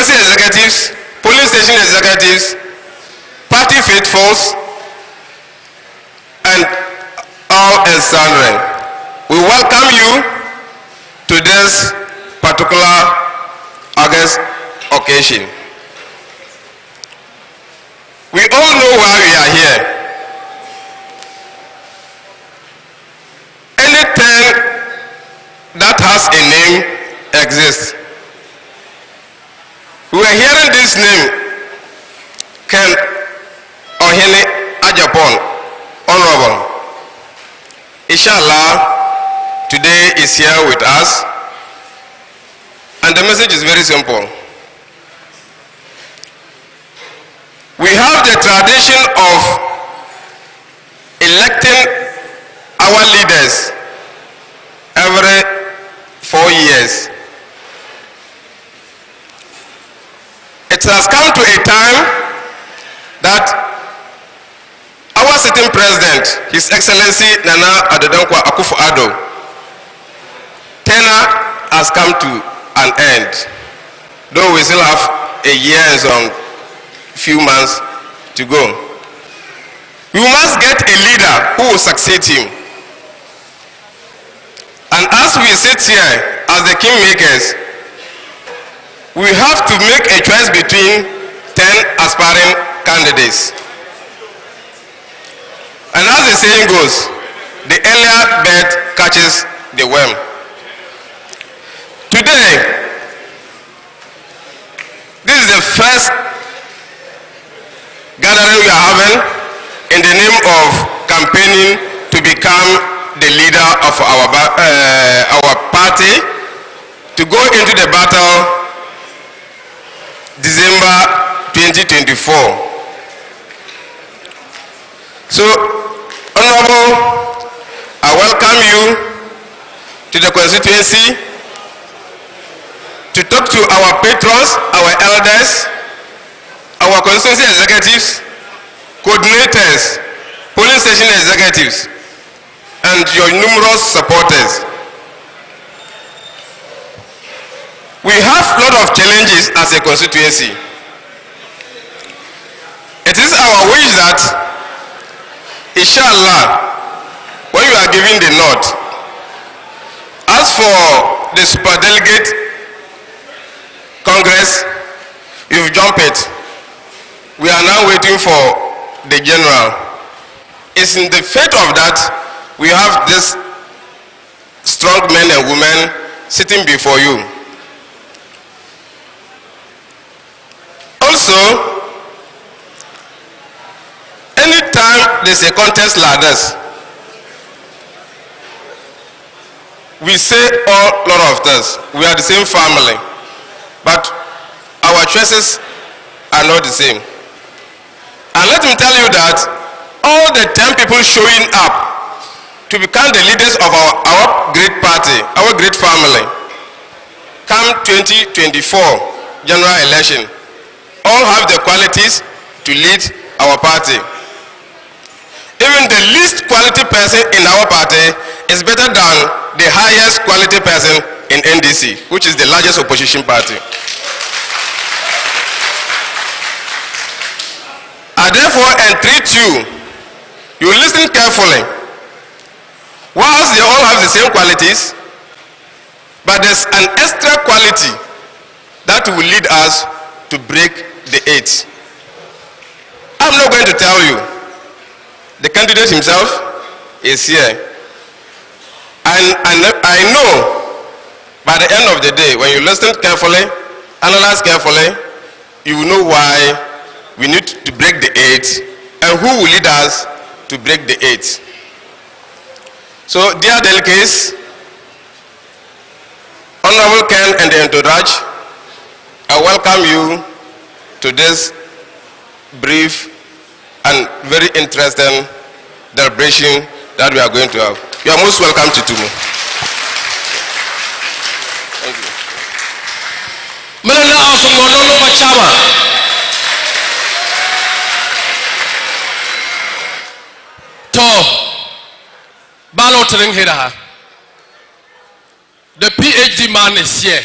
constituency executives, polling station executives, party faithfuls, and all and sundry. We welcome you to this particular August occasion. We all know why we are here. Anything that has a name exists. We are hearing this name, Ohene Agyapong, Honorable. Inshallah, today is here with us, and the message is very simple. We have the tradition of electing our leaders every 4 years. It has come to a time that our sitting president, His Excellency Nana Addo Akufo-Addo, tenure has come to an end, though we still have a year and some few months to go. We must get a leader who will succeed him. And as we sit here as the kingmakers, we have to make a choice between 10 aspiring candidates. And as the saying goes, the earlier bird catches the worm. Today, this is the first gathering we are having in the name of campaigning to become the leader of our party, to go into the battle December 2024. So, Honorable, I welcome you to the constituency to talk to our patrons, our elders, our constituency executives, coordinators, polling station executives, and your numerous supporters. We have a lot of challenges as a constituency. It is our wish that, inshallah, when you are giving the nod, as for the super delegate congress, you've jumped it. We are now waiting for the general. It's in the fate of that we have these strong men and women sitting before you. Also, anytime there's a contest like this, we say a lot of this. We are the same family, but our choices are not the same. And let me tell you that all the 10 people showing up to become the leaders of our great party, our great family, come 2024 general election, all have the qualities to lead our party. Even the least quality person in our party is better than the highest quality person in NDC, which is the largest opposition party. I therefore entreat you listen carefully. Whilst they all have the same qualities, but there's an extra quality that will lead us to break the 8. I'm not going to tell you. The candidate himself is here. And I know by the end of the day, when you listen carefully, analyze carefully, you will know why we need to break the 8 and who will lead us to break the 8. So, dear delegates, Honorable Ken and the entourage, I welcome you to this brief and very interesting deliberation that we are going to have. You are most welcome to Tumu. Thank you. Balloting here. The PhD man is here.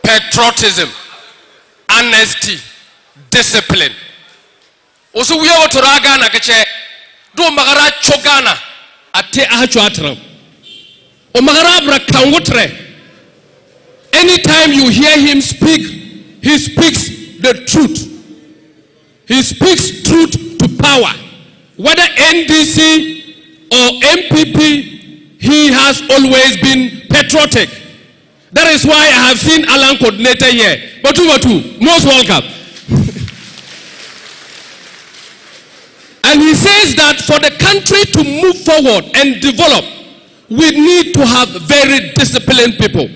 Patriotism, honesty, discipline. Also we are to Ragana Kache, do Magara Chogana, Ate Achuatra, O Magarabra Kangutre. Anytime you hear him speak, he speaks the truth. He speaks truth to power. Whether NDC or MPP, he has always been patriotic. That is why I have seen Alan coordinator here. Batu, most welcome. And he says that for the country to move forward and develop, we need to have very disciplined people.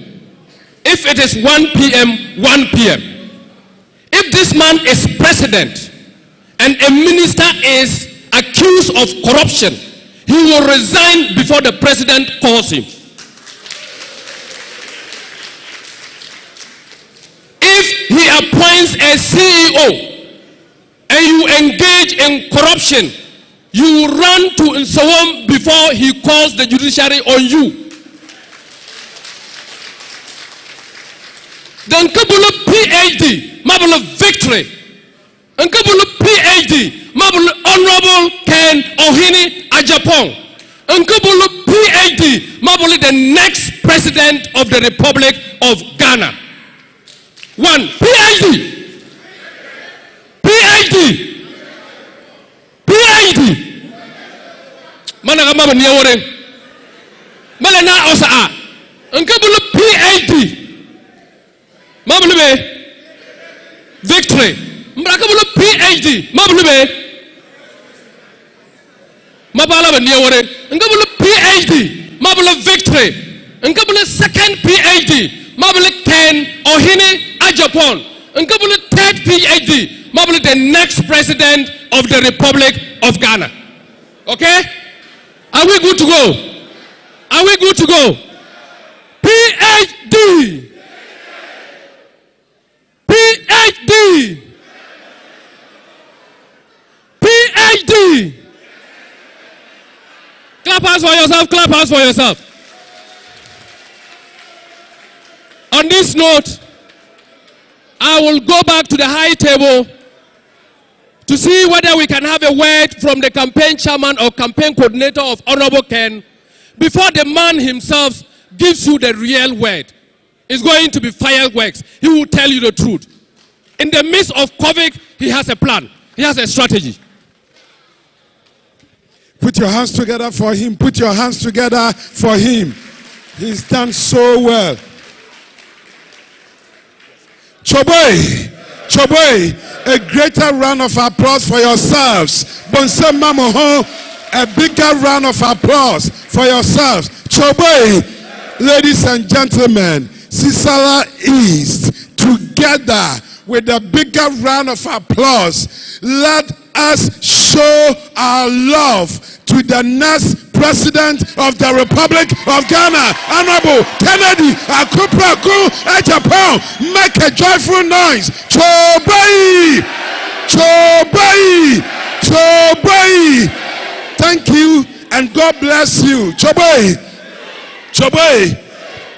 If it is 1 p.m., 1 p.m. If this man is president and a minister is accused of corruption, he will resign before the president calls him. If he appoints a CEO and you engage in corruption, you will run to Nsawam before he calls the judiciary on you. Then Kabulu PhD, Mabulu victory. And Kabulu PhD, Mabulu Honorable Ken Ohene Agyapong. And Kabulu PhD, Mabulu the next president of the Republic of Ghana. One, PhD. PhD. PhD. Managa Maba Niawore. Malana Osa. And Kabulu PhD. Mabulube victory. Mbrakabulu PhD. Mabulube Mabala Niawore. Ngabulu PhD. Mabulu victory. Ngabulu second PhD. Mabulu Ken Ohene Agyapong. Ngabulu third PhD. Mabulu the next president of the Republic of Ghana. Okay? Are we good to go? Are we good to go? PhD. PhD. PhD. Clap hands for yourself. Clap hands for yourself. On this note, I will go back to the high table to see whether we can have a word from the campaign chairman or campaign coordinator of Honorable Ken before the man himself gives you the real word. It's going to be fireworks. He will tell you the truth. In the midst of COVID, he has a plan. He has a strategy. Put your hands together for him. Put your hands together for him. He's done so well. Choboy, a greater round of applause for yourselves. Bonse Mamoho, a bigger round of applause for yourselves. Choboy, ladies and gentlemen, Sissala East, together with a bigger round of applause, let us show our love to the next president of the Republic of Ghana, Honorable Kennedy Agyapong. Make a joyful noise. Chobai! Chobai! Chobai! Thank you and God bless you. Chobai! Chobai!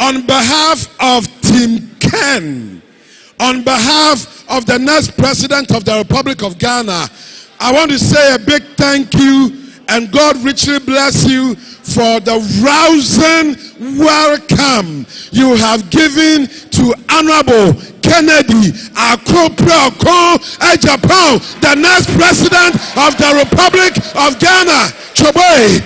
On behalf of Team Ken, on behalf of the next president of the Republic of Ghana, I want to say a big thank you and God richly bless you for the rousing welcome you have given to Honorable Kennedy Agyapong, the next president of the Republic of Ghana. Choboy,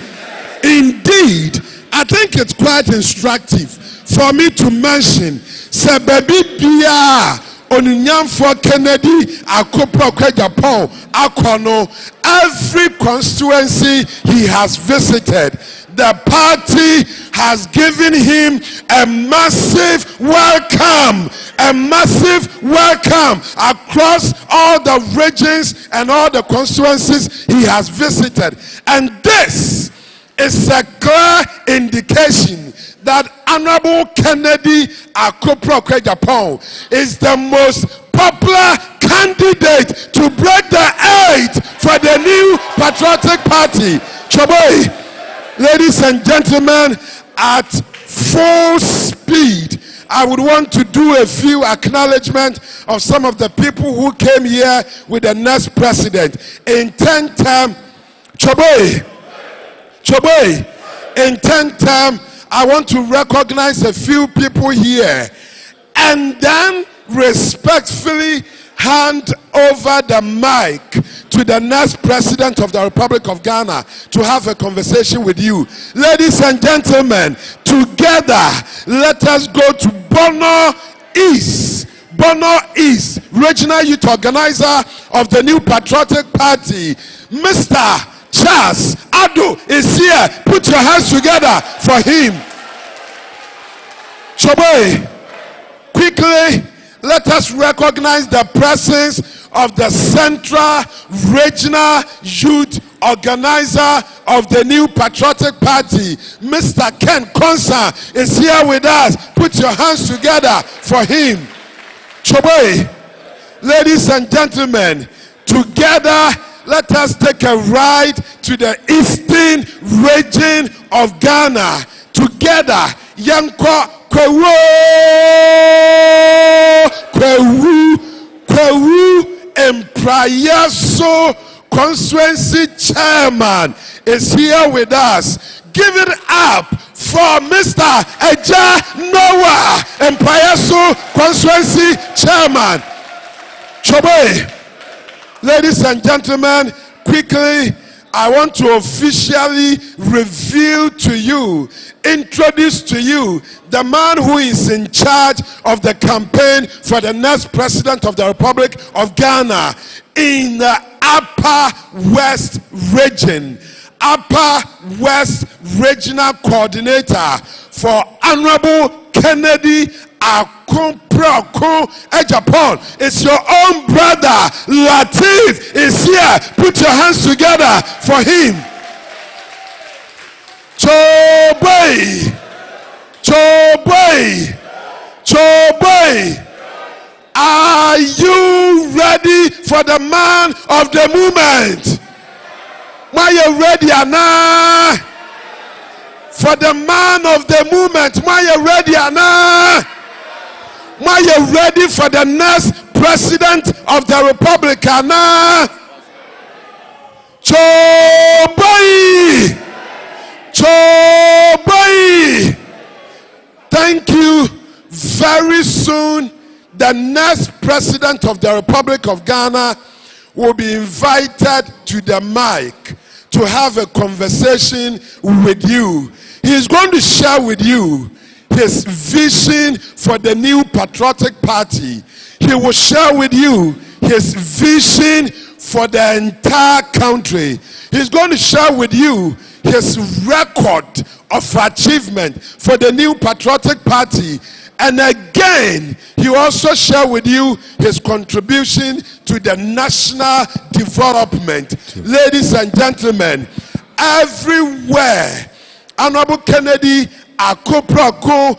indeed, I think it's quite instructive for me to mention Sebebi Bia Onyamfo Kennedy Agyapong Akono. Every constituency he has visited, the party has given him a massive welcome across all the regions and all the constituencies he has visited. And this is a clear indication that Honorable Kennedy Agyapong is the most popular candidate to break the 8 for the new patriotic party. Choboy, ladies and gentlemen, at full speed, I would want to do a few acknowledgements of some of the people who came here with the next president. In 10th term, Choboy, in 10th term, I want to recognize a few people here and then respectfully hand over the mic to the next president of the Republic of Ghana to have a conversation with you. Ladies and gentlemen, together let us go to Bono East, regional youth organizer of the New Patriotic Party. Mr. Charles Ado is here. Put your hands together for him. Choboy, quickly, let us recognize the presence of the Central Regional Youth Organizer of the New Patriotic Party. Mr. Ken Konsa is here with us. Put your hands together for him. Choboy, ladies and gentlemen, together let us take a ride to the eastern region of Ghana. Together, Yanko Kwewu Emprayaso Constituency Chairman is here with us. Give it up for Mr. Eja Noah, Emprayaso Constituency Chairman. Choboy, ladies and gentlemen, quickly, I want to officially reveal to you, introduce to you, the man who is in charge of the campaign for the next president of the Republic of Ghana in the Upper West region. Upper West Regional Coordinator for Honorable Kennedy Agyapong. It's your own brother Latif is here. Put your hands together for him. Choboy, are you ready for the man of the movement? Are you ready, Anna? For the man of the movement, are you ready, Anna? Are you ready for the next president of the Republic, Anna? Choboy! Thank you. Very soon, the next president of the Republic of Ghana will be invited to the mic to have a conversation with you. He is going to share with you his vision for the New Patriotic Party. He will share with you his vision for the entire country. He's going to share with you his record of achievement for the New Patriotic Party. And again, he also share with you his contribution to the national development. Ladies and gentlemen, everywhere Honorable Kennedy Agyapong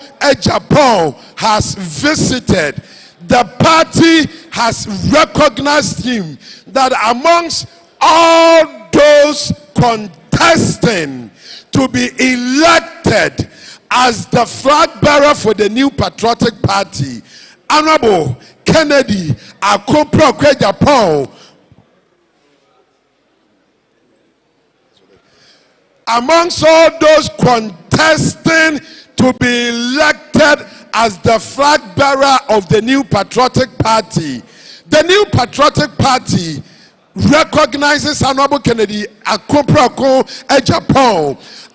has visited, the party has recognized him that amongst all those contesting to be elected as the flag bearer for the New Patriotic Party, Honorable Kennedy Agyapong, amongst all those contesting to be elected as the flag bearer of the New Patriotic Party, the New Patriotic Party recognizes Honorable Kennedy Agyapong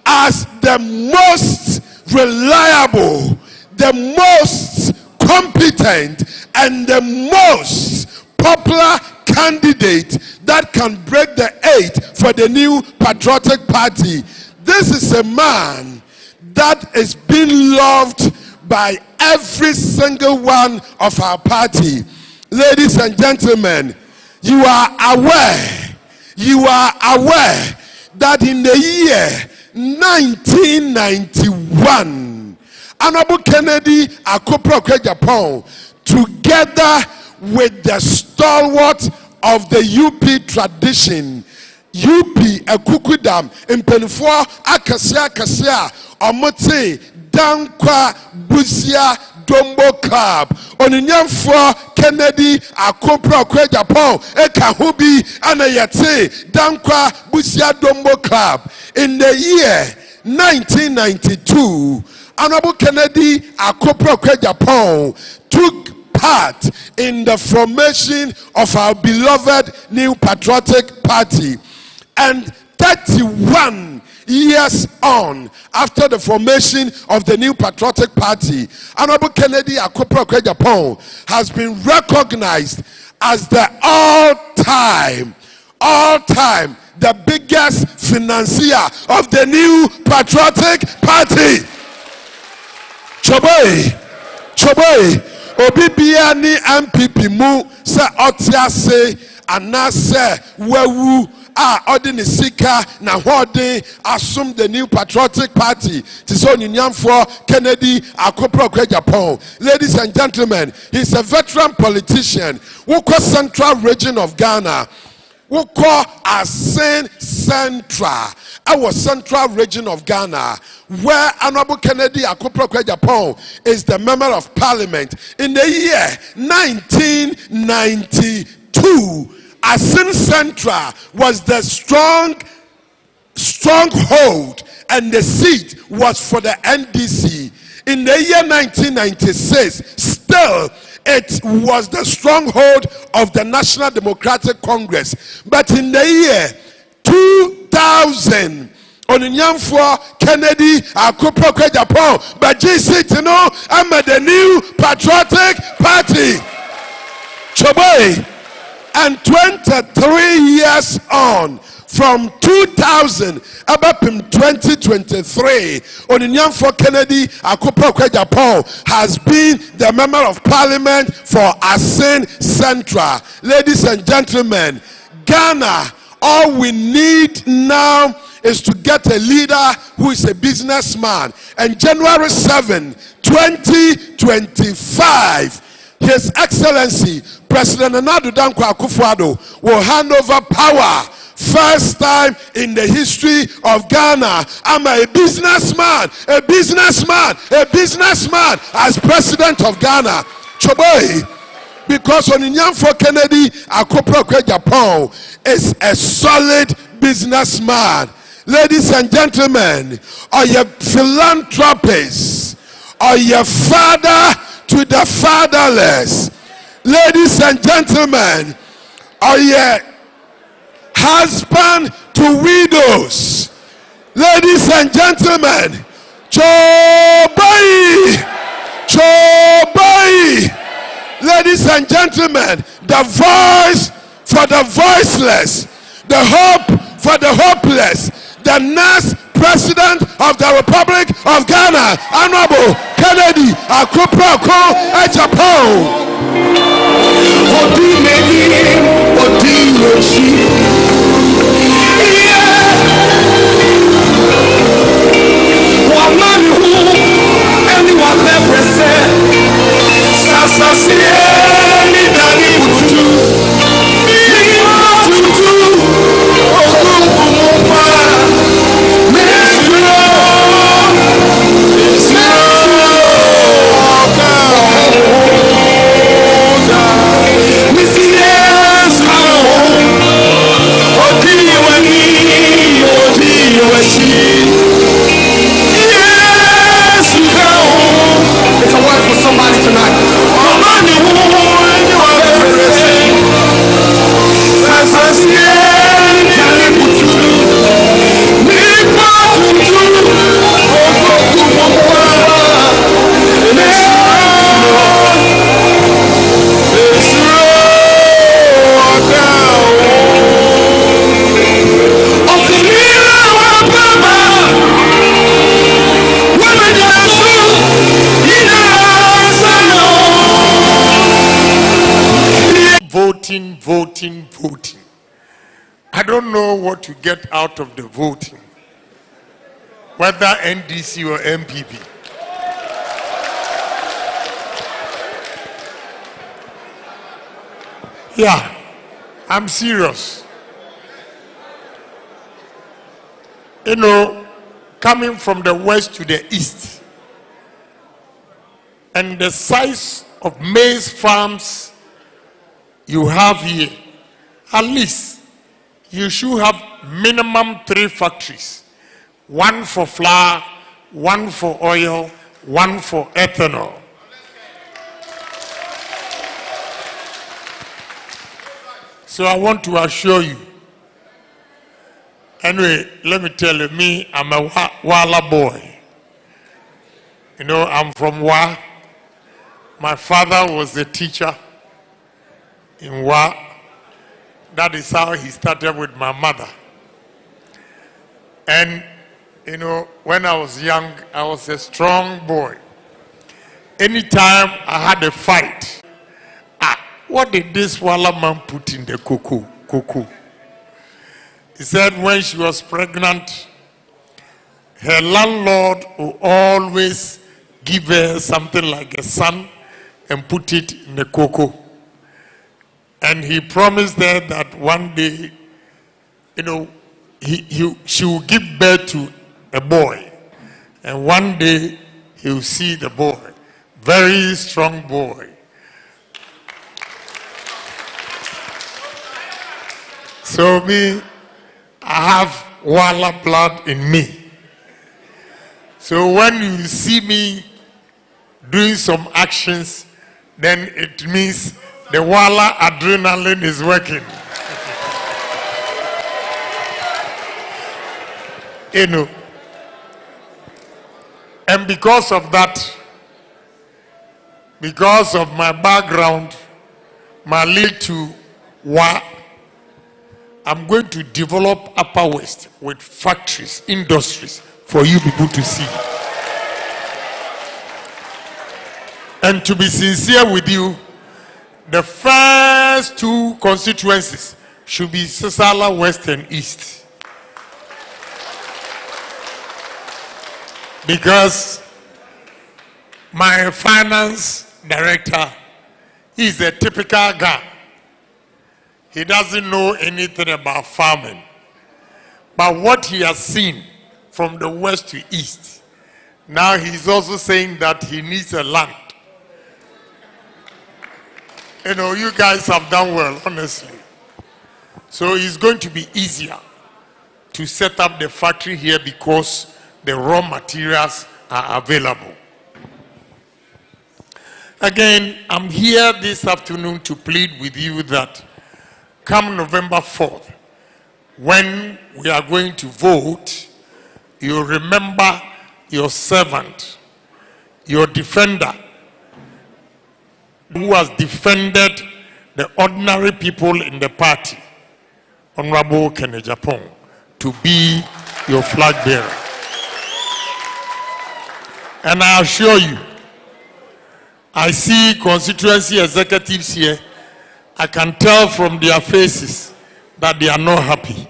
as the most reliable, the most competent, and the most popular candidate that can break the eight for the New Patriotic Party. This is a man that is being loved by every single one of our party. Ladies and gentlemen, you are aware that in the year 1991, Honorable Kennedy Agyapong, together with the stalwart of the UP tradition, UP Ekukudam, Impenfo Akasia Omote Dankwa Busia Dombo Club. Oninyamfo Kennedy Akompro Agyapong eka ho bi ana yete Dankwa Busia Dombo Club. In the year 1992, Honorable Kennedy Akompro Agyapong took part in the formation of our beloved New Patriotic Party. And 31 years on, after the formation of the New Patriotic Party, Honorable Kennedy Akompro Agyapong has been recognized as the all-time, the biggest financier of the New Patriotic Party. Choboy, Obibia ni MPP mu se otiase anase wewu ordinary sika na hode assume the New Patriotic Party. Tiso Nyamfo Kennedy Akompro Agyapong. Ladies and gentlemen, he's a veteran politician who call Central Region of Ghana. We call Asen Central, our Central Region of Ghana, where Honorable Kennedy Akompro Agyapong is the Member of Parliament. In the year 1992, Asen Central was the stronghold, and the seat was for the NDC. In the year 1996, still it was the stronghold of the National Democratic Congress. But in the year 2000, Oninyamfo Kennedy Akompro Agyapong, but GC I'm the New Patriotic Party. Choboy, and 23 years on, from 2000 up in 2023, Oninyamfo Kennedy Akompro Agyapong has been the Member of Parliament for Asen Central. Ladies and gentlemen, Ghana, all we need now is to get a leader who is a businessman. And January 7, 2025, His Excellency President Nana Dankwa Akufo-Addo will hand over power. First time in the history of Ghana. I'm a businessman as president of Ghana. Choboy, because Oninyamfo Kennedy Akompro Agyapong is a solid businessman. Ladies and gentlemen, are you philanthropists? Are you father to the fatherless? Ladies and gentlemen, are you husband to widows? Ladies and gentlemen, Choboy. Ladies and gentlemen, the voice for the voiceless, the hope for the hopeless, the next President of the Republic of Ghana, Honorable Kennedy Akompro Agyapong. It's a word for somebody tonight. Voting. I don't know what you get out of the voting, whether NDC or MPP. Yeah, I'm serious. You know, coming from the west to the east, and the size of maize farms you have here, at least you should have minimum 3 factories. 1 for flour, 1 for oil, 1 for ethanol. So I want to assure you. Anyway, let me tell you, me, I'm a Wala boy. You know, I'm from Wa. My father was a teacher in Wa. That is how he started with my mother. And, you know, when I was young, I was a strong boy. Anytime I had a fight, what did this Wala man put in the cocoa? He said when she was pregnant, her landlord would always give her something like a son and put it in the cocoa. And he promised her that one day, you know, she will give birth to a boy. And one day he will see the boy. Very strong boy. So me, I have Wala blood in me. So when you see me doing some actions, then it means the Wala adrenaline is working. You know. And because of that, because of my background, my lead to Wa, I'm going to develop Upper West with factories, industries for you people to see. And to be sincere with you, the first 2 constituencies should be Sissala West and East. Because my finance director is a typical guy. He doesn't know anything about farming. But what he has seen from the west to east, now he's also saying that he needs a land. You know, you guys have done well, honestly. So it's going to be easier to set up the factory here because the raw materials are available. Again, I'm here this afternoon to plead with you that come November 4th, when we are going to vote, you remember your servant, your defender, who has defended the ordinary people in the party, Honorable Ohene Agyapong, to be your flag bearer. And I assure you, I see constituency executives here. I can tell from their faces that they are not happy.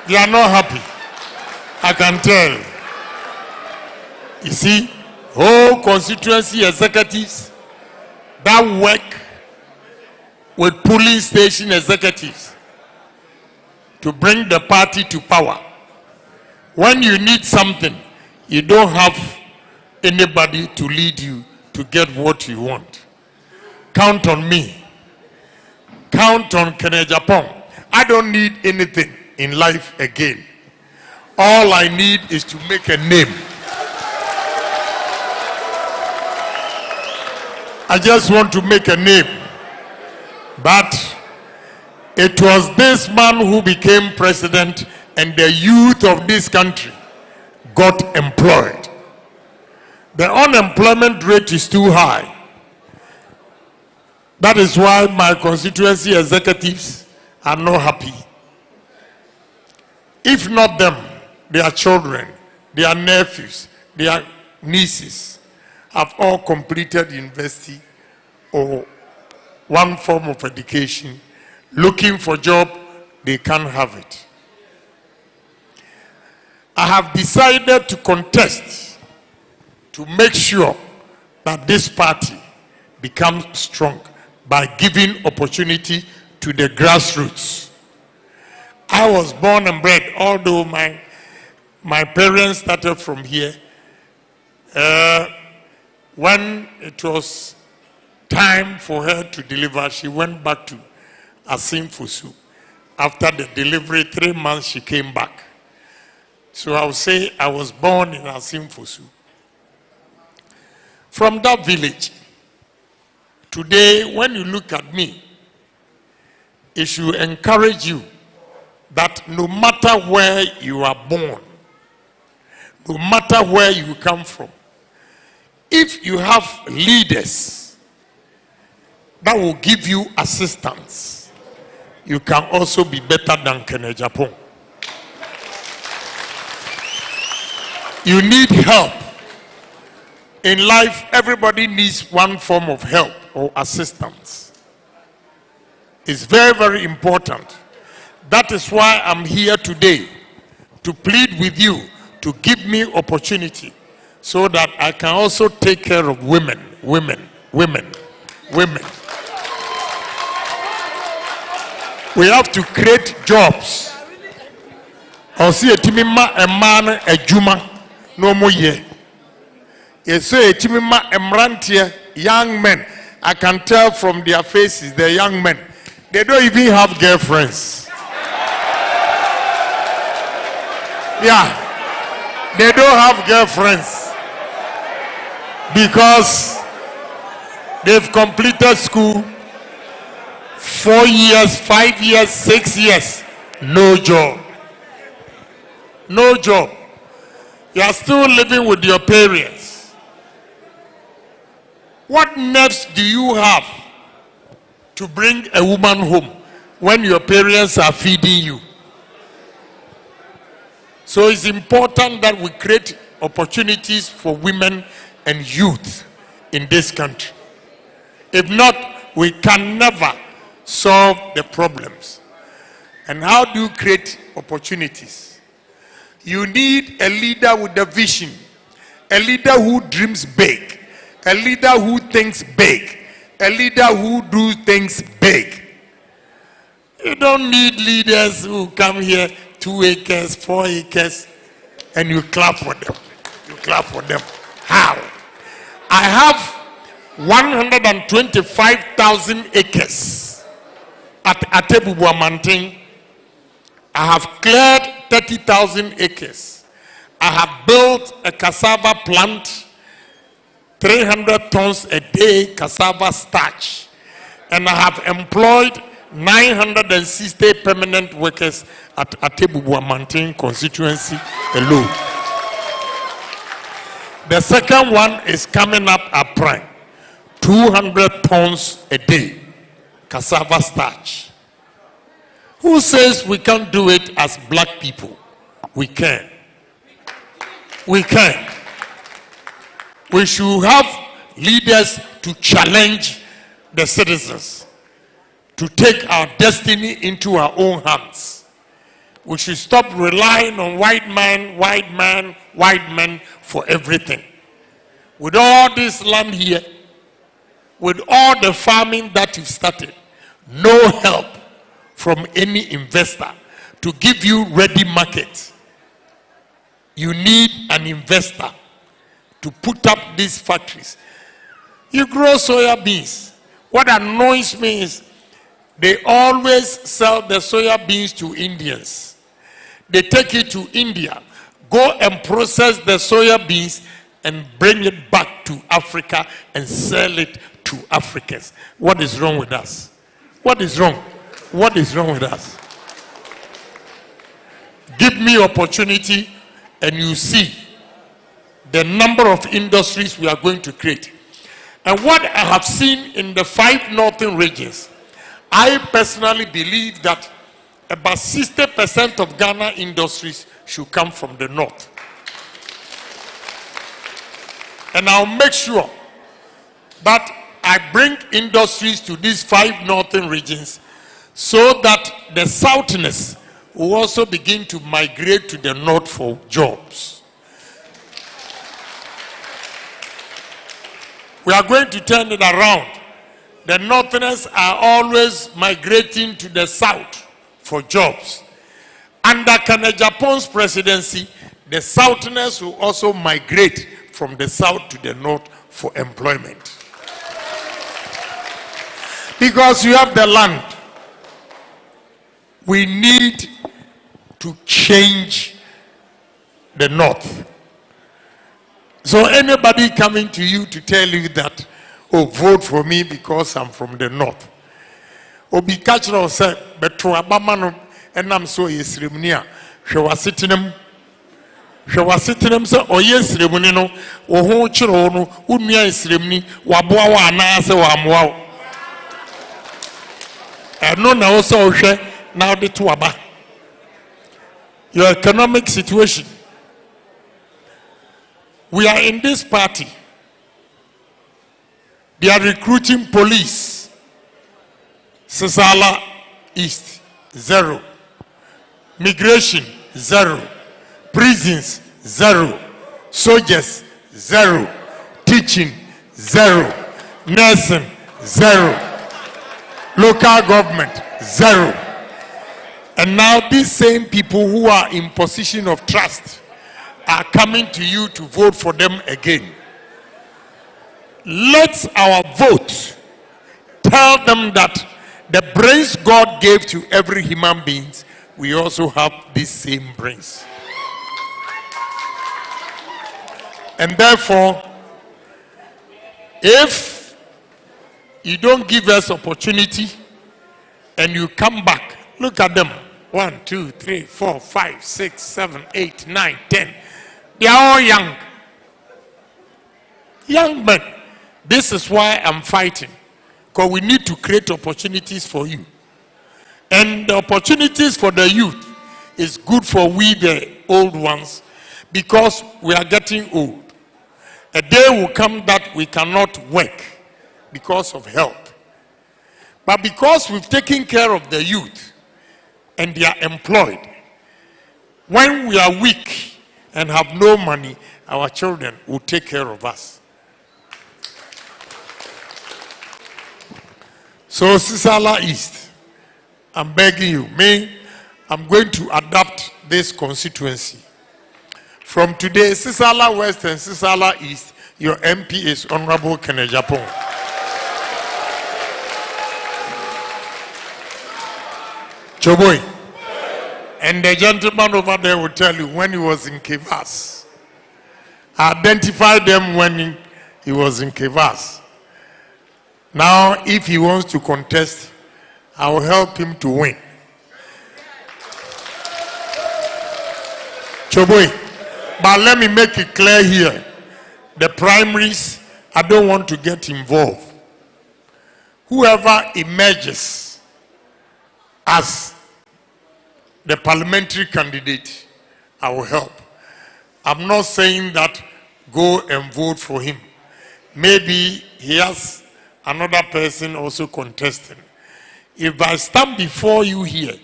They are not happy. I can tell. You see, whole constituency executives that work with polling station executives to bring the party to power. When you need something, you don't have anybody to lead you to get what you want. Count on me. Count on Ohene Agyapong. I don't need anything in life again. All I need is to make a name. I just want to make a name. But it was this man who became president and the youth of this country got employed. The unemployment rate is too high. That is why my constituency executives are not happy. If not them, their children, their nephews, their nieces have all completed university or one form of education, looking for a job, they can't have it. I have decided to contest to make sure that this party becomes strong by giving opportunity to the grassroots. I was born and bred, although my parents started from here. When it was time for her to deliver, she went back to Asim Fusu. After the delivery, 3 months, she came back. So I would say I was born in Asim Fusu. From that village, today, when you look at me, it should encourage you that no matter where you are born, no matter where you come from, if you have leaders that will give you assistance, you can also be better than Ohene Agyapong. You need help. In life, everybody needs one form of help or assistance. It's very, very important. That is why I'm here today, to plead with you to give me opportunity so that I can also take care of women. We have to create jobs. I'll see a timima a man a juma no more year. Yes, so a timima a mrantia young men. I can tell from their faces, they're young men. They don't even have girlfriends. Yeah, they don't have girlfriends because they've completed school 4 years, 5 years, 6 years, no job. No job. You are still living with your parents. What nerves do you have to bring a woman home when your parents are feeding you? So it's important that we create opportunities for women and youth in this country. If not, we can never solve the problems. And how do you create opportunities? You need a leader with a vision, a leader who dreams big, a leader who thinks big, a leader who does things big. You don't need leaders who come here 2 acres, 4 acres, and you clap for them. You clap for them. How? I have 125,000 acres at Atebubu Mountain. I have cleared 30,000 acres. I have built a cassava plant, 300 tons a day cassava starch, and I have employed 960 permanent workers at Atebubu Mountain constituency alone. The second one is coming up at Prime, 200 tons a day cassava starch. Who says we can't do it as black people? We can. We can. We should have leaders to challenge the citizens, to take our destiny into our own hands. We should stop relying on white men for everything. With all this land here, with all the farming that you've started, no help from any investor to give you ready market. You need an investor to put up these factories. You grow soya beans. What annoys me is they always sell the soya beans to Indians. They take it to India, go and process the soya beans and bring it back to Africa and sell it to Africans. What is wrong with us? What is wrong? What is wrong with us? Give me opportunity and you see the number of industries we are going to create. And what I have seen in the 5 northern regions, I personally believe that about 60% of Ghana industries should come from the north. And I'll make sure that I bring industries to these 5 northern regions so that the southerners will also begin to migrate to the north for jobs. We are going to turn it around. The northerners are always migrating to the south for jobs. Under Ohene Agyapong's presidency, the southerners will also migrate from the south to the north for employment. Because you have the land. We need to change the north. So anybody coming to you to tell you that, oh, vote for me because I'm from the north. Obi kachiro say beto abama no enam so yesremni a hwe wasitinem say oye sremni no wo ho kire no unua sremni waboa wa na se wa moa eno na wo so hwe na de to aba. Your economic situation. We are in this party. They are recruiting police. Sissala East, 0. Migration, 0. Prisons, 0. Soldiers, 0. Teaching, 0. Nursing, 0. Local government, 0. And now these same people who are in position of trust are coming to you to vote for them again. Let our vote tell them that the brains God gave to every human being, we also have these same brains. And therefore, if you don't give us opportunity and you come back, look at them. 1, 2, 3, 4, 5, 6, 7, 8, 9, 10. They are all young. Young men. This is why I'm fighting. Because we need to create opportunities for you. And the opportunities for the youth is good for we the old ones because we are getting old. A day will come that we cannot work because of health. But because we've taken care of the youth and they are employed, when we are weak and have no money, our children will take care of us. So Sissala East, I'm begging you, I'm going to adopt this constituency. From today, Sissala West and Sissala East, your MP is Honorable Ohene Agyapong. Choboy. And the gentleman over there will tell you when he was in Kivas. I identified them when he was in Kivas. Now, if he wants to contest, I will help him to win. Choboy, but let me make it clear here. The primaries, I don't want to get involved. Whoever emerges as the parliamentary candidate, I will help. I'm not saying that go and vote for him. Maybe he has another person also contesting. If I stand before you here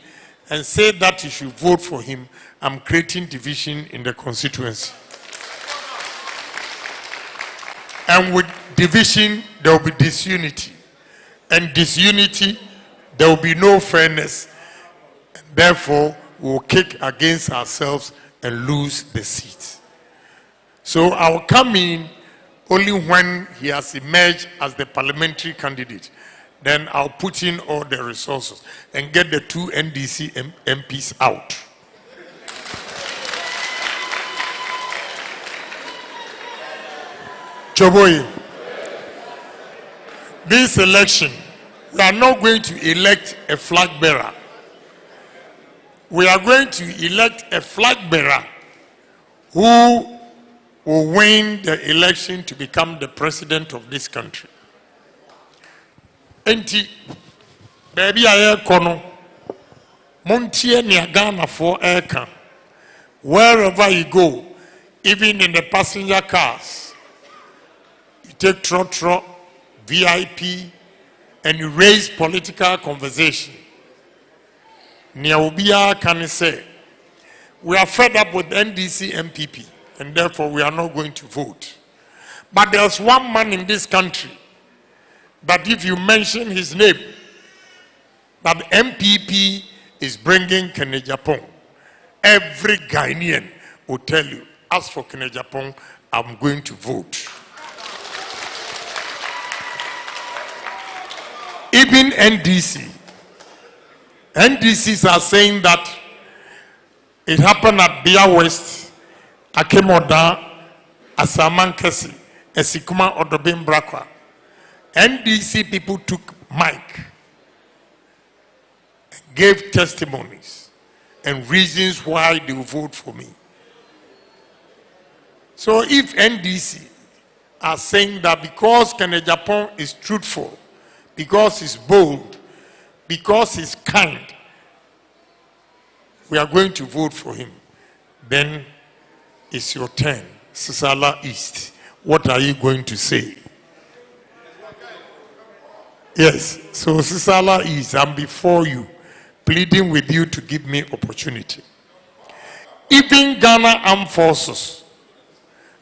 and say that you should vote for him, I'm creating division in the constituency. And with division, there will be disunity. And disunity, there will be no fairness. Therefore, we will kick against ourselves and lose the seat. So I will come in only when he has emerged as the parliamentary candidate. Then I'll put in all the resources and get the 2 NDC MPs out. Choboy, this election, we are not going to elect a flag bearer. We are going to elect a flag bearer who will win the election to become the president of this country. Enti, baby aye kono, montie niagana for aircam. Wherever you go, even in the passenger cars, you take trotro, VIP, and you raise political conversation. Niaubia can say, we are fed up with NDC MPP, and therefore we are not going to vote. But there's one man in this country that if you mention his name, that MPP is bringing Ohene Agyapong, every Ghanaian will tell you, as for Ohene Agyapong, I'm going to vote. Even NDCs are saying that it happened at Bia West, Akemoda, Asaman Kesi, Esikuma Odobin Brakwa. NDC people took mic, gave testimonies and reasons why they will vote for me. So if NDC are saying that because Ohene Agyapong is truthful, because he's bold, because he's kind, we are going to vote for him, then it's your turn. Sissala East, what are you going to say? Yes, so Sissala East, I'm before you, pleading with you to give me opportunity. Even Ghana Armed Forces,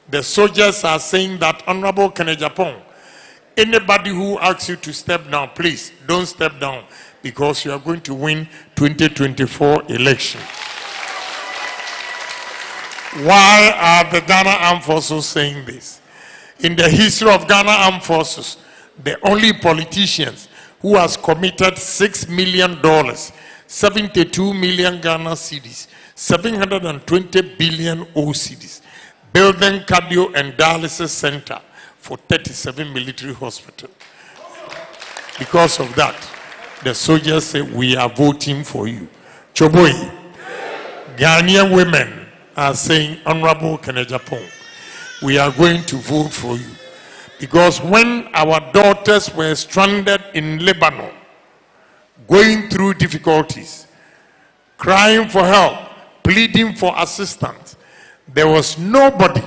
the soldiers are saying that Honorable Ohene Agyapong, anybody who asks you to step down, please don't step down, because you are going to win 2024 election. Why are the Ghana Armed Forces saying this? In the history of Ghana Armed Forces, the only politicians who has committed $6 million, 72 million Ghana cedis, 720 billion OCDs, building cardio and dialysis center for 37 military hospitals. Because of that, the soldiers say, we are voting for you. Choboi, Ghanaian women are saying, Honorable Ohene Agyapong, we are going to vote for you. Because when our daughters were stranded in Lebanon, going through difficulties, crying for help, pleading for assistance, there was nobody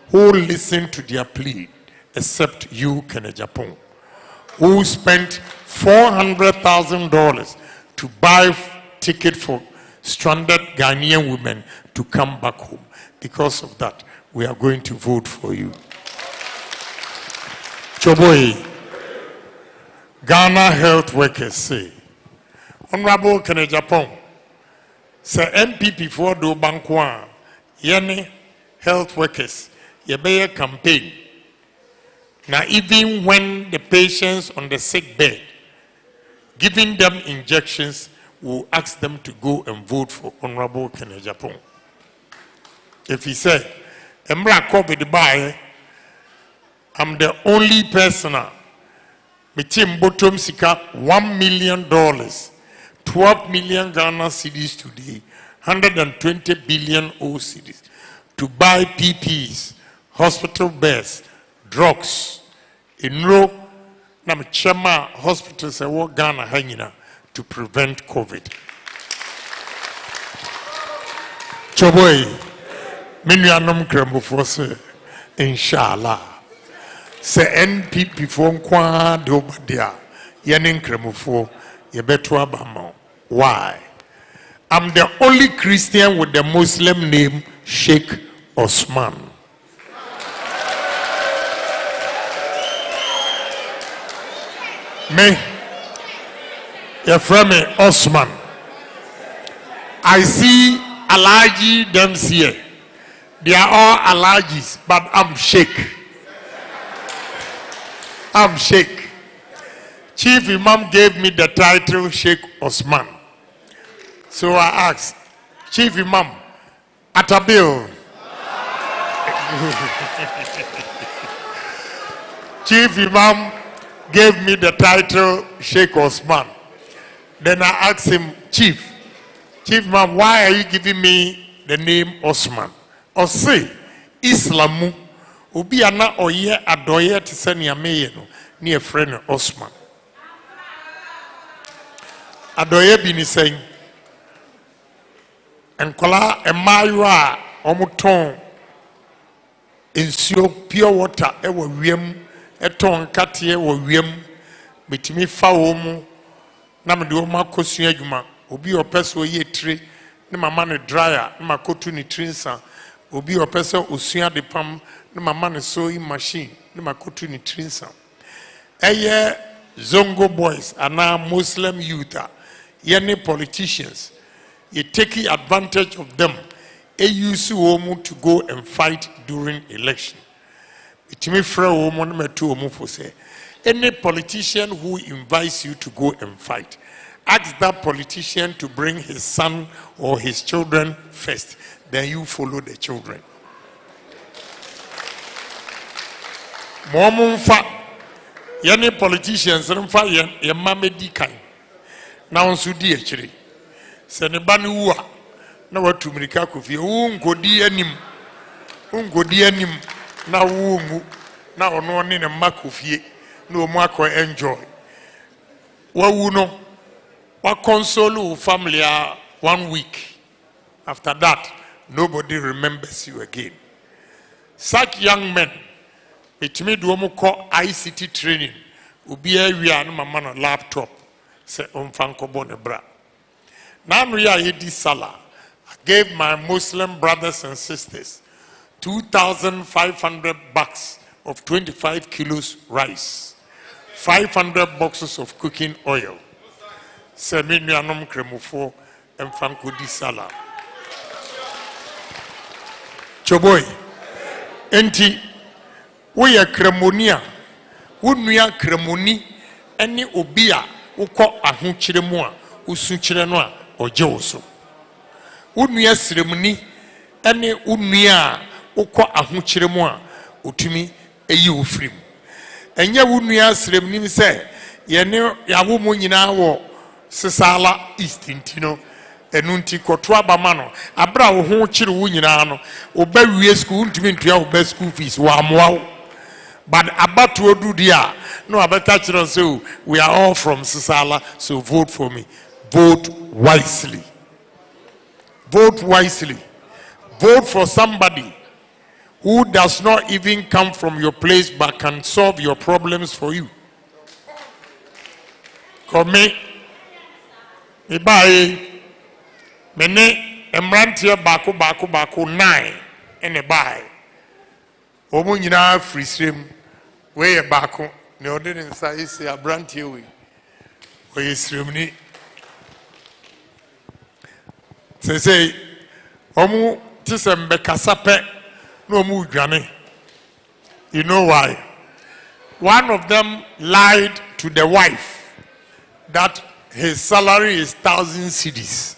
who listened to their plea except you, Ohene Agyapong, who spent $400,000 to buy ticket for stranded Ghanaian women to come back home. Because of that, we are going to vote for you. Choboi, Ghana health workers say, Honorable Ohene Agyapong, say MPP for do bankwa, yene health workers, yebeye campaign. Now, even when the patients on the sick bed, giving them injections, we'll ask them to go and vote for Honorable Ohene Agyapong. If he said, Emra COVID by, I'm the only person, Mitim Bottom Sika, $1 million, 12 million Ghana cedis today, 120 billion OCDs, to buy PPs, hospital beds, drugs. In row, nam chema hospitals e wo Ghana hanyina to prevent COVID. Choboy, minuanom kremofo se, inshallah. Se NPP fo nkwa de obadia, yene kremofo, yebeto abamo. Why? I'm the only Christian with the Muslim name Sheikh Osman. Me, your friend Osman. I see Alaji them here. They are all Alajis, but I'm Sheikh. I'm Sheikh. Chief Imam gave me the title Sheikh Osman. So I asked, Chief Imam, Atabil. Chief Imam gave me the title Sheikh Osman. Then I asked him, Chief Imam, why are you giving me the name Osman? Or say, Islamu, Ubi ana oye adoye tiseni ameye no, ni a friend Osman. Adoye bini saying, and kola emaywa omuton insio pure water ewa wiem eton kate ewa wiem bitimi fa wo mu na me de wo makosu adwuma obi opeso ye tire ne mama ne dryer ne makotu ne trinsa obi opeso osua de pam ne mama ne sewing machine ne makotu ne trinsa eye zongo boys ana Muslim youth yene politicians you taking advantage of them a use woman to go and fight during election. It may fra woman me to woman for say Any politician who invites you to go and fight, ask that politician to bring his son or his children first, then you follow the children. Momumfa, any politicians, your mamma dikai. Now, Sudi actually. Senebani Ua, now what to Mirika Kofi, ungodi anim, now woo, now no one in a Makofi, no Marco enjoy. What we know, what console family are 1 week. After that, nobody remembers you again. Such young men, it made call ICT training, Ubia, we are no man laptop, say Fanko Bonebra. Now we are in Sissala. I gave my Muslim brothers and sisters 2,500 bags of 25 kilos rice, 500 boxes of cooking oil. Seminianum cremofo and Fanko Sissala. Choboy, enti, we are cremonia, unuya cremoni, any obia, uko ahunchiremua, usunchirenoa, or Joso. Unuya ceremony, any unuya, uko ahunchiremua, utumi, a you free. And ya unuya ceremony say, Yane Yawumunina wo Sissala East Intino. Enunti kotwa bamano abra wo ho chire wo nyina no oba wie school ntimi ntua oba school fees wa amwa but abato odu dia no abeta chire so we are all from Sissala, so vote for me. Vote wisely, vote wisely, vote for somebody who does not even come from your place but can solve your problems for you. Come bye. Mene emrantia bako 9 in a buy. Omu nyina free stream we a bako ne ode nsa isi abrantia we stream ni say omu tisembe kasape no omu dwane. You know why? One of them lied to the wife that his salary is 1,000 cedis.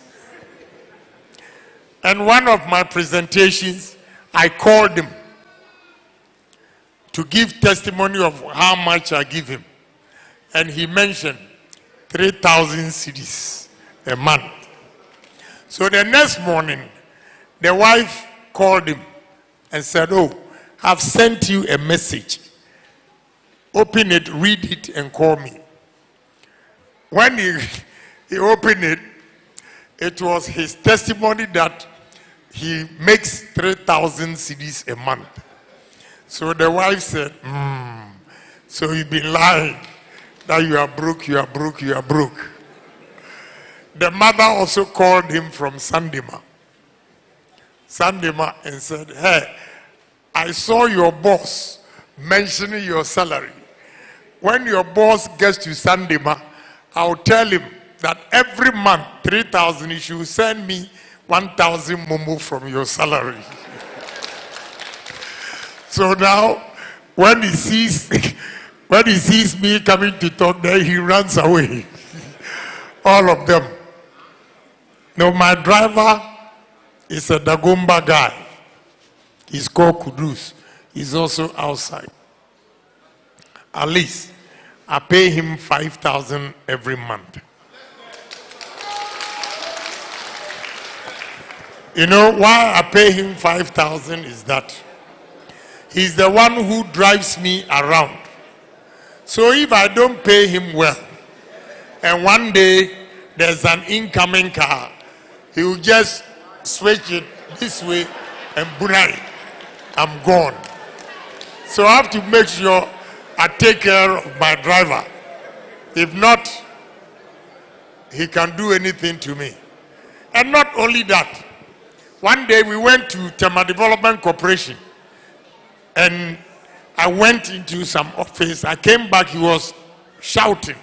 And one of my presentations, I called him to give testimony of how much I give him. And he mentioned 3,000 cedis a month. So the next morning, the wife called him and said, "Oh, I've sent you a message. Open it, read it, and call me." When he opened it, it was his testimony that he makes 3,000 cedis a month. So the wife said, so you've been lying that you are broke, you are broke, you are broke. The mother also called him from Sandema, and said, "Hey, I saw your boss mentioning your salary. When your boss gets to Sandema, I'll tell him that every month, 3,000, you should send me 1,000 momo from your salary." So now, when he sees me coming to talk there, he runs away. All of them. Now, my driver is a Dagomba guy. He's called Kudus. He's also outside. At least, I pay him 5,000 every month. You know why I pay him 5,000 is that he's the one who drives me around. So if I don't pay him well, and one day there's an incoming car, he will just switch it this way and bunai, I'm gone. So I have to make sure I take care of my driver. If not, he can do anything to me. And not only that, one day we went to Tema Development Corporation and I went into some office. I came back, he was shouting.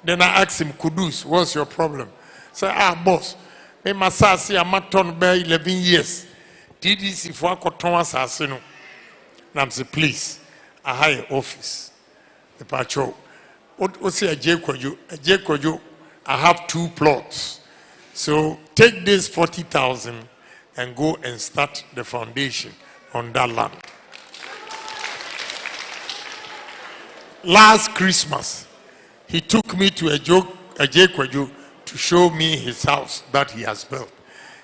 Then I asked him, "Kudus, what's your problem?" Say, "Boss, me masasi amaton be 11 years. DDC for koton asasi no." And I said, "Please, I hire office. The pacho. What say a J. I have 2 plots. So take this 40,000 and go and start the foundation on that land. Last Christmas, he took me to a J. to show me his house that he has built.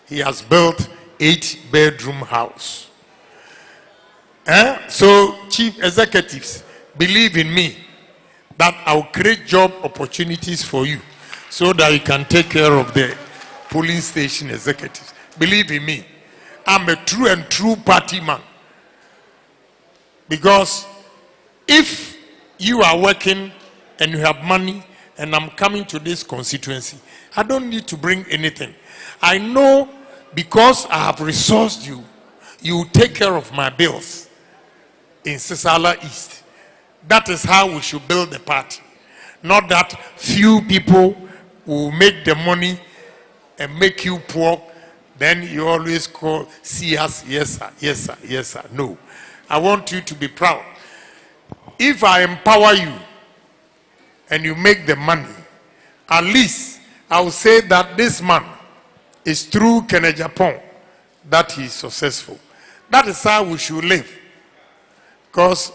He has built 8-bedroom house. So chief executives, believe in me that I'll create job opportunities for you so that you can take care of the polling station executives. Believe in me, I'm a true party man. Because if you are working and you have money and I'm coming to this constituency, I don't need to bring anything. I know because I have resourced you, you take care of my bills in Sissala East. That is how we should build the party. Not that few people will make the money and make you poor, then you always see us, yes sir, yes sir, yes sir. No. I want you to be proud. If I empower you and you make the money, at least I will say that this man is through Ohene Agyapong that he is successful. That is how we should live. Because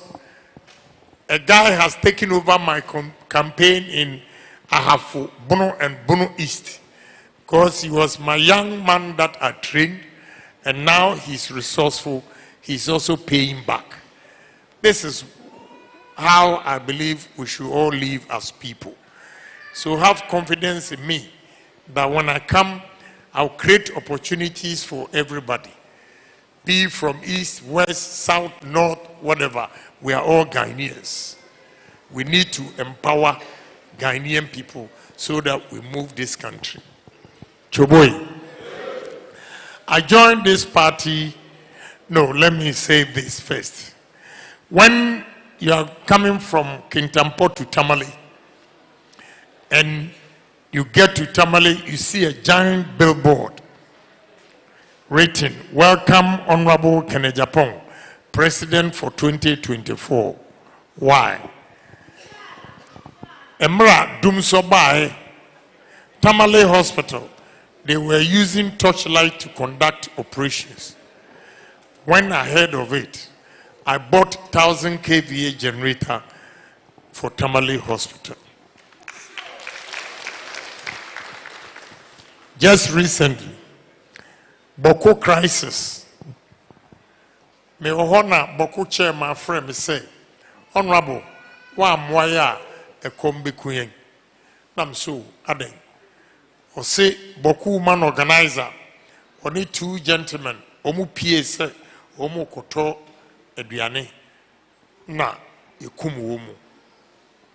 a guy has taken over my campaign in Ahafo, Bono and Bono East. Because he was my young man that I trained, and now he's resourceful. He's also paying back. This is how I believe we should all live as people. So have confidence in me that when I come, I'll create opportunities for everybody. Be from east, west, south, north, whatever. We are all Ghanaians. We need to empower Ghanaian people so that we move this country. Choboy, I joined this party. No, let me say this first. When you are coming from Kintampo to Tamale, and you get to Tamale, you see a giant billboard written, "Welcome Honorable Ohene Agyapong, President for 2024. Why? Emra Dumsobai, Tamale Hospital, they were using torchlight to conduct operations. When I heard of it, I bought 1,000 kVA generator for Tamale Hospital. Just recently, Boko crisis. Me ohona Boko chair my friend me say, Honorable, wa mwaya e kombe kuyen. Nam so aden. O say Boko man organizer. Only 2 gentlemen. Omu pie se omu koto eduane. Na yekumu omu.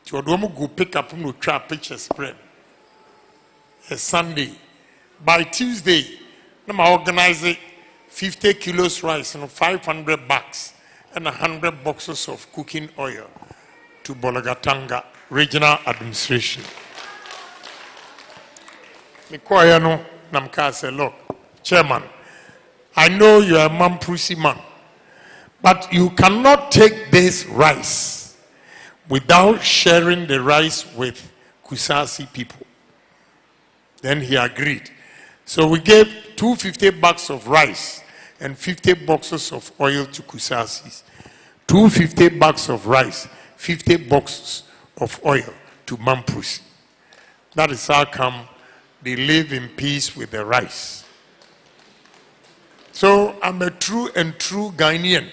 Ti omu go pick up no trap picture spread. A Sunday. By Tuesday, I organize 50 kilos rice and 500 bags and 100 boxes of cooking oil to Bolagatanga Regional Administration. Mikoyano Namka said, look, Chairman, I know you are a Mamprusi man, but you cannot take this rice without sharing the rice with Kusasi people. Then he agreed. So we gave 250 bags of rice and 50 boxes of oil to Kusasis. 250 bags of rice, 50 boxes of oil to Mamprusi. That is how come they live in peace with the rice. So I'm a true Ghanaian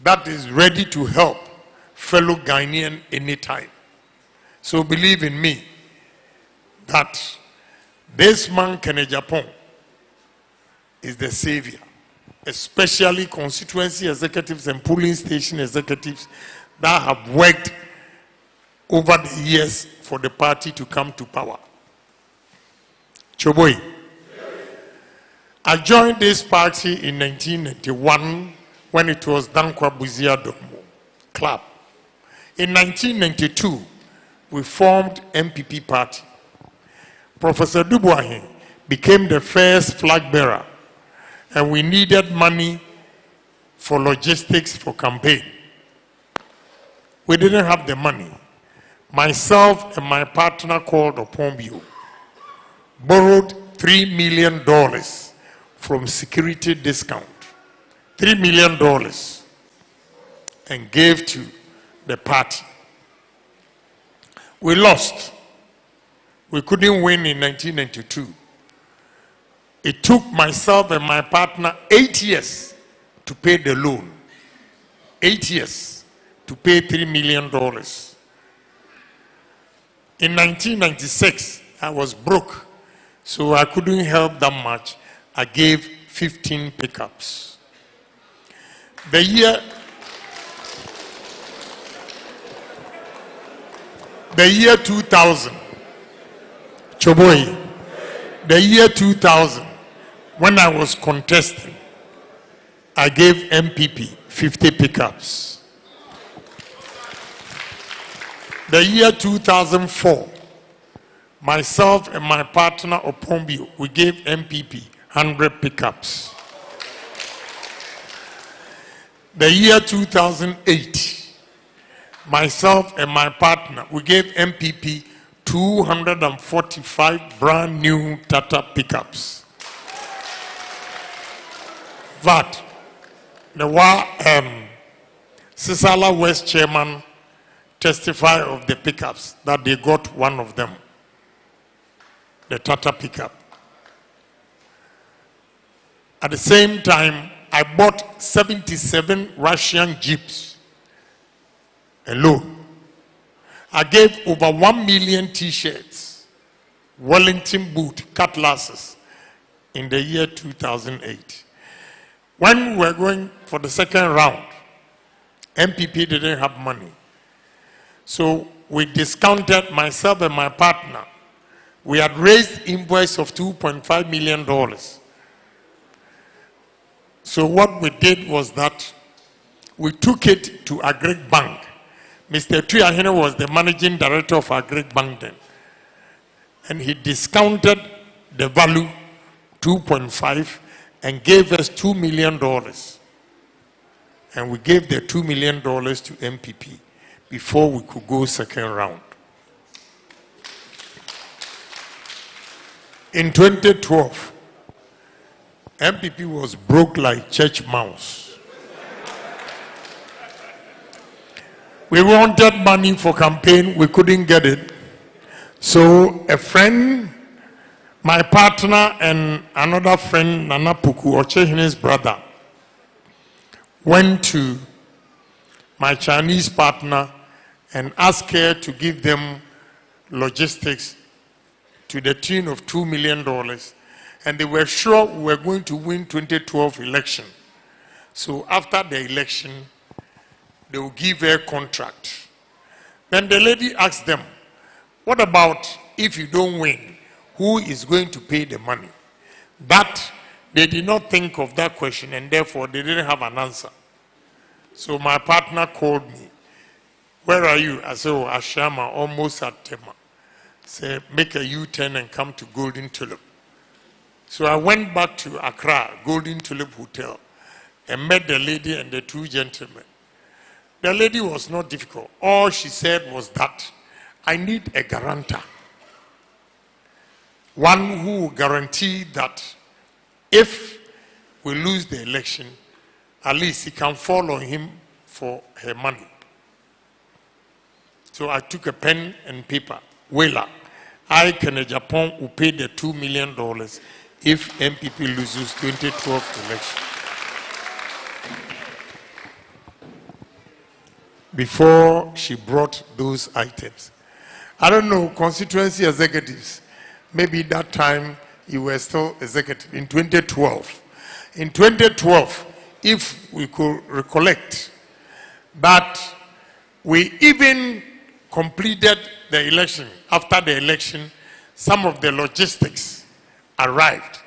that is ready to help fellow Ghanaian anytime. So believe in me that this man, Ohene Agyapong, is the savior, especially constituency executives and polling station executives that have worked over the years for the party to come to power. Choboy, I joined this party in 1991 when it was Dankwa Buzia Domo Club. In 1992, we formed MPP party. Professor Dubois became the first flag bearer, and we needed money for logistics for campaign. We didn't have the money. Myself and my partner called Opombio borrowed $3 million from security discount. $3 million and gave to the party. We lost. We couldn't win in 1992. It took myself and my partner 8 years to pay the loan. 8 years to pay $3 million. In 1996, I was broke, so I couldn't help that much. I gave 15 pickups. The year 2000, Choboy, the year 2000, when I was contesting, I gave MPP 50 pickups. The year 2004, myself and my partner Opombio, we gave MPP 100 pickups. The year 2008, myself and my partner, we gave MPP 245 brand new Tata pickups. But the Sissala West chairman testified of the pickups that they got one of them, the Tata pickup. At the same time, I bought 77 Russian jeeps alone. I gave over 1 million t-shirts, Wellington boot, cutlasses in the year 2008. When we were going for the second round, MPP didn't have money. So we discounted, myself and my partner. We had raised invoice of $2.5 million. So what we did was that we took it to Agric Bank. Mr. Ohene was the managing director of Agric Bank then. And he discounted the value, 2.5, and gave us $2 million. And we gave the $2 million to MPP before we could go second round. In 2012, MPP was broke like church mouse. We wanted money for campaign, we couldn't get it. So a friend, my partner and another friend, Nana Puku, Ochehine's brother, went to my Chinese partner and asked her to give them logistics to the tune of $2 million. And they were sure we were going to win 2012 election. So after the election, they will give her a contract. Then the lady asked them, what about if you don't win? Who is going to pay the money? But they did not think of that question, and therefore they didn't have an answer. So my partner called me. Where are you? I said, oh, Ashama, almost at Tema. Say, make a U-turn and come to Golden Tulip. So I went back to Accra, Golden Tulip Hotel, and met the lady and the two gentlemen. The lady was not difficult. All she said was that I need a guarantor. One who will guarantee that if we lose the election, at least he can fall on him for her money. So I took a pen and paper. Wela, Ohene Agyapong will pay the $2 million if MPP loses 2012 election. Before she brought those items. I don't know, constituency executives, maybe that time you were still executive, in 2012. In 2012, if we could recollect, that we even completed the election. After the election, some of the logistics arrived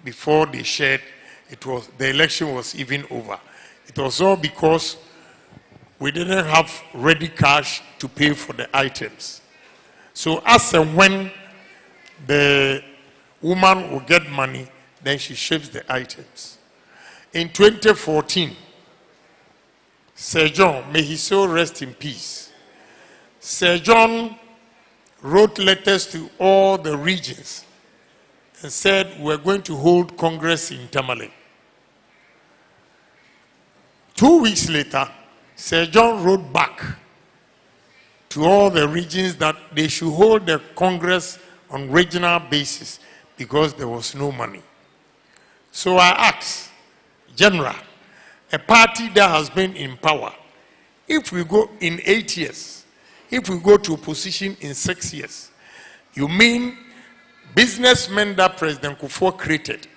before they shared. The election was even over. It was all because we didn't have ready cash to pay for the items. So as and when the woman will get money, then she ships the items. In 2014, Sir John, may his soul rest in peace. Sir John wrote letters to all the regions and said we're going to hold Congress in Tamale. 2 weeks later, Sir John wrote back to all the regions that they should hold the Congress on regional basis because there was no money. So I asked, General, a party that has been in power, if we go in 8 years, if we go to opposition in 6 years, you mean businessmen that President Kufuor created,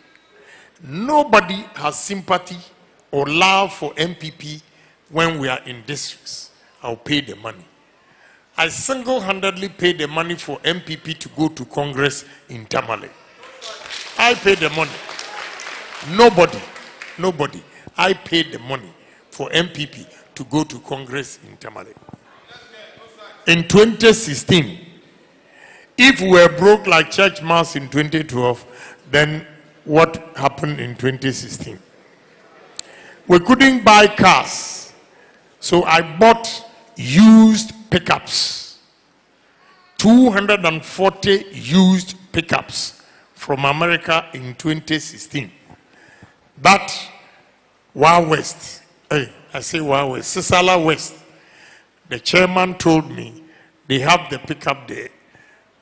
nobody has sympathy or love for MPP when we are in districts? I'll pay the money. I single-handedly paid the money for MPP to go to Congress in Tamale. I paid the money. Nobody. I paid the money for MPP to go to Congress in Tamale. In 2016, if we were broke like church mouse in 2012, then what happened in 2016? We couldn't buy cars, so I bought used pickups, 240 used pickups from America in 2016. That Wild West, Sissala West, the chairman told me they have the pickup there,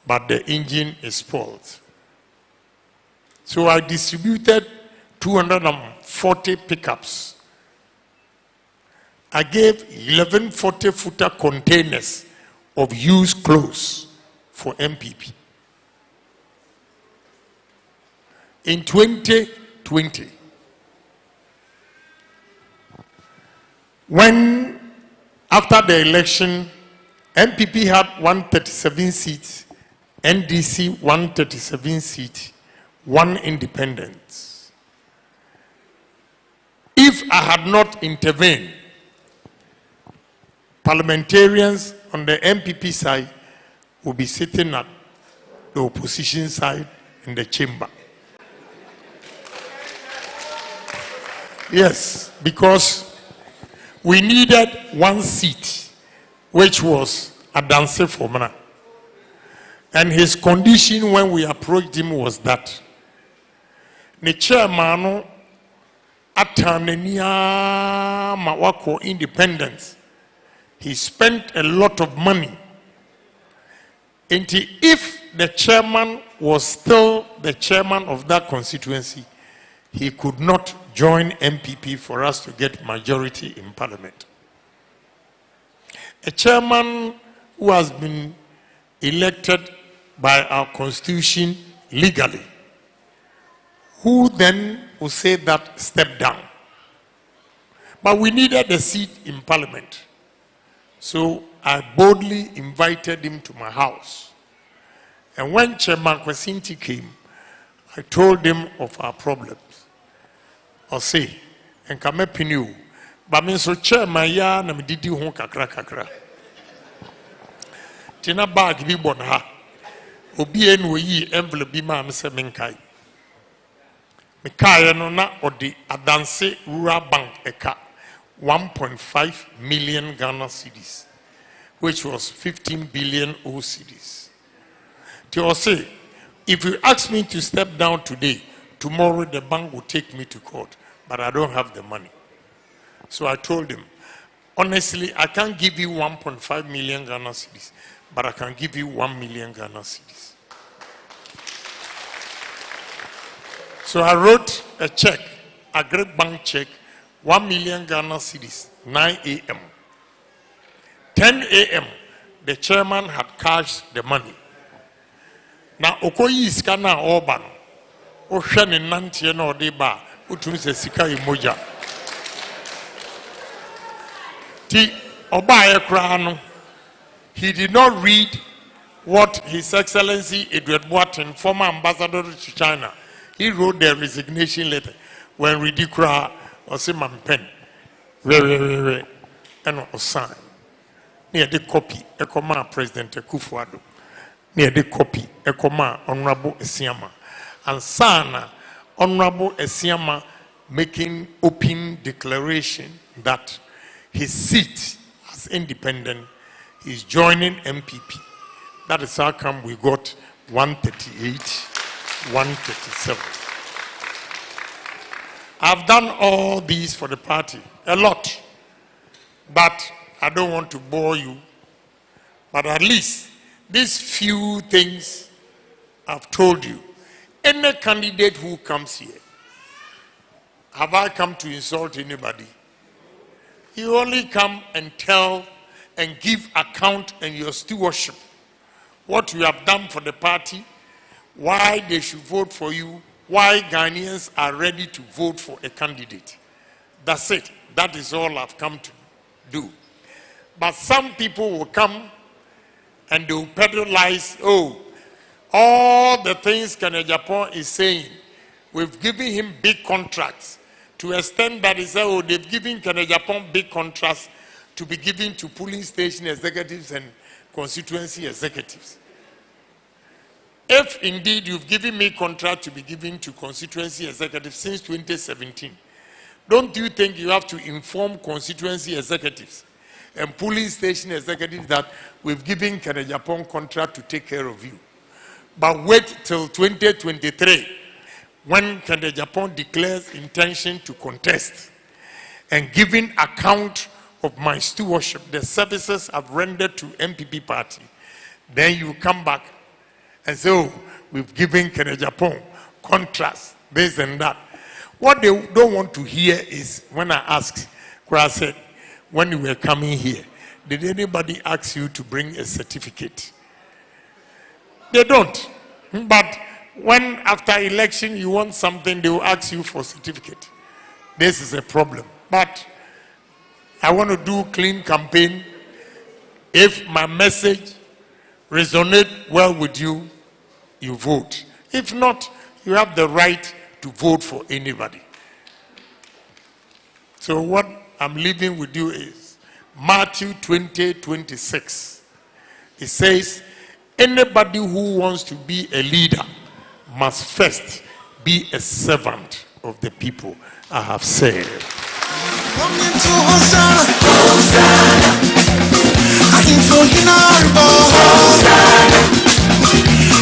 but the engine is spoiled. So I distributed 240 pickups. I gave 11 40-footer containers of used clothes for MPP. In 2020, when after the election, MPP had 137 seats, NDC 137 seats, 1 independent. If I had not intervened, parliamentarians on the MPP side will be sitting at the opposition side in the chamber. Yes, because we needed 1 seat, which was Adanse Fomana. And his condition when we approached him was that the chairman atanenia mawako independence. He spent a lot of money. And if the chairman was still the chairman of that constituency, he could not join MPP for us to get majority in parliament. A chairman who has been elected by our constitution legally, who then will say that step down. But we needed a seat in parliament. So I boldly invited him to my house. And when Chairman Kwasinti came, I told him of our problems. I'll say, and come up in you. But me so chairman ya na me didi ho kakra. Tina bag bi bon ha. Obi en wo yi envelope bi ma me se menkai. Me kai no na odi Adanse Rural Bank eka 1.5 million Ghana cedis, which was 15 billion O cedis. To say, if you ask me to step down today, tomorrow the bank will take me to court, but I don't have the money. So I told him, honestly, I can't give you 1.5 million Ghana cedis, but I can give you 1 million Ghana cedis. So I wrote a check, a great bank check, 1 million Ghana cedis, 9 a.m. 10 a.m., the chairman had cashed the money. Now, Okoyi is kana Orban. Oshani Nanti no deba. Utunse sika imoja. Ti Obaye Krano. He did not read what His Excellency Edward Boateng, former ambassador to China, he wrote the resignation letter when Ridikra or Simon Pen. Very, and sign. Near the copy, a command President Kufuor. Near the copy, a command Honorable Esiama. And Sana, Honorable Esiama making open declaration that his seat as independent, he's joining MPP. That is how come we got 138, 137. I've done all these for the party, a lot. But I don't want to bore you. But at least these few things I've told you. Any candidate who comes here, have I come to insult anybody? You only come and tell and give account and your stewardship, what you have done for the party, why they should vote for you, why Ghanaians are ready to vote for a candidate. That's it. That is all I've come to do. But some people will come and they will peddleize, oh, all the things Ohene Agyapong is saying, we've given him big contracts, to extend that he said, oh, they've given Ohene Agyapong big contracts to be given to polling station executives and constituency executives. If indeed you've given me contract to be given to constituency executives since 2017, don't you think you have to inform constituency executives and polling station executives that we've given Ohene Agyapong contract to take care of you? But wait till 2023 when Ohene Agyapong declares intention to contest and giving account of my stewardship, the services I've rendered to MPP party, then you come back and say, oh, we've given Ohene Agyapong contracts, this and that. What they don't want to hear is when I asked, I said, when you were coming here, did anybody ask you to bring a certificate? They don't. But when after election you want something, they will ask you for certificate. This is a problem. But I want to do clean campaign. If my message resonates well with you, you vote. If not, you have the right to vote for anybody. So what I'm leaving with you is Matthew 20:26. It says, anybody who wants to be a leader must first be a servant of the people I have saved. Coming to Hosanna, Hosanna. I can feel you now, Hosanna.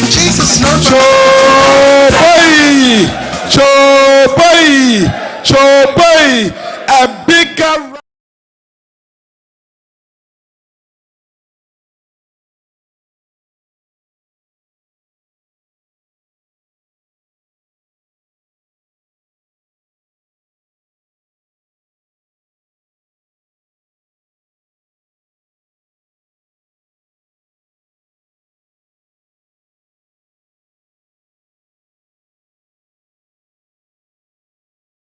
Jesus, no Chobai, Chobai, Chobai.